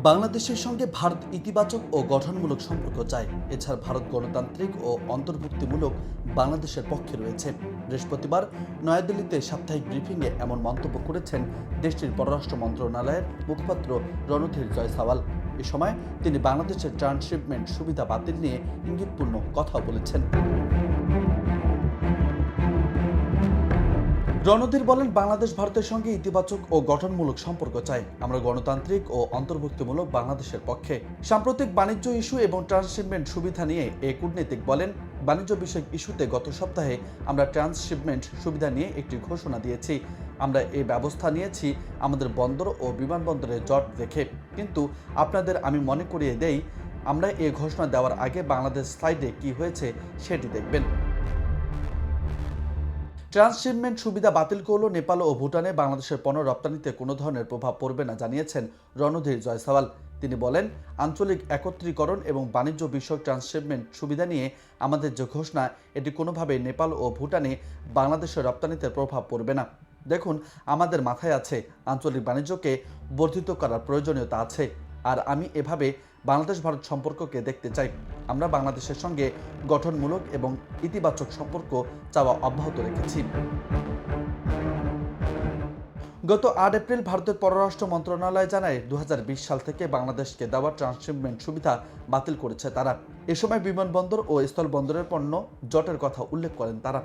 বাংলাদেশের সঙ্গে ভারত ইতিবাচক ও গঠনমূলক সম্পর্ক চায়। এছাড়া ভারত গণতান্ত্রিক ও অন্তর্ভুক্তিমূলক বাংলাদেশের পক্ষে রয়েছে। বৃহস্পতিবার নয়াদিল্লিতে সাপ্তাহিক ব্রিফিংয়ে এমন মন্তব্য করেছেন দেশটির পররাষ্ট্র মন্ত্রণালয়ের মুখপাত্র রণধীর জয়সওয়াল। এ সময় তিনি বাংলাদেশের ট্রান্সশিপমেন্ট সুবিধা বাতিল নিয়ে ইঙ্গিতপূর্ণ কথা বলেছেন। রণধীর বলেন, বাংলাদেশ ভারতের সঙ্গে ইতিবাচক ও গঠনমূলক সম্পর্ক চায়। আমরা গণতান্ত্রিক ও অন্তর্ভুক্তিমূলক বাংলাদেশের পক্ষে। সাম্প্রতিক বাণিজ্য ইস্যু এবং ট্রান্সশিপমেন্ট সুবিধা নিয়ে এই কূটনীতিক বলেন, বাণিজ্য বিষয়ক ইস্যুতে গত সপ্তাহে আমরা ট্রান্সশিপমেন্ট সুবিধা নিয়ে একটি ঘোষণা দিয়েছি। আমরা এই ব্যবস্থা নিয়েছি আমাদের বন্দর ও বিমানবন্দরে জট দেখে। কিন্তু আপনাদের আমি মনে করিয়ে দেই, আমরা এই ঘোষণা দেওয়ার আগে বাংলাদেশ স্লাইডে কি হয়েছে সেটি দেখবেন। ট্রান্সশিপমেন্ট সুবিধা বাতিল করল নেপাল ও ভুটানে বাংলাদেশের পণ্য রপ্তানিতে কোনো ধরনের প্রভাব পড়বে না জানিয়েছেন রণধীর জয়সওয়াল। তিনি বলেন, আঞ্চলিক একত্রীকরণ এবং বাণিজ্য বিষয়ক ট্রান্সশিপমেন্ট সুবিধা নিয়ে আমাদের যে ঘোষণা, এটি কোনোভাবেই নেপাল ও ভুটানে বাংলাদেশের রপ্তানিতে প্রভাব পড়বে না। দেখুন, আমাদের মাথায় আছে আঞ্চলিক বাণিজ্যকে বর্ধিত করার প্রয়োজনীয়তা আছে, আর আমি এভাবে বাংলাদেশ ভারত সম্পর্ককে দেখতে চাই। আমরা বাংলাদেশের সঙ্গে গঠনমূলক এবং ইতিবাচক সম্পর্ক চাওয়া অব্যাহত রেখেছি। গত 8 এপ্রিল ভারতের পররাষ্ট্র মন্ত্রণালয় জানায়, 2020 সাল থেকে বাংলাদেশকে দেওয়া ট্রান্সশিপমেন্ট সুবিধা বাতিল করেছে তারা। এ সময় বিমানবন্দর ও স্থলবন্দরের পণ্য জটের কথা উল্লেখ করেন তারা।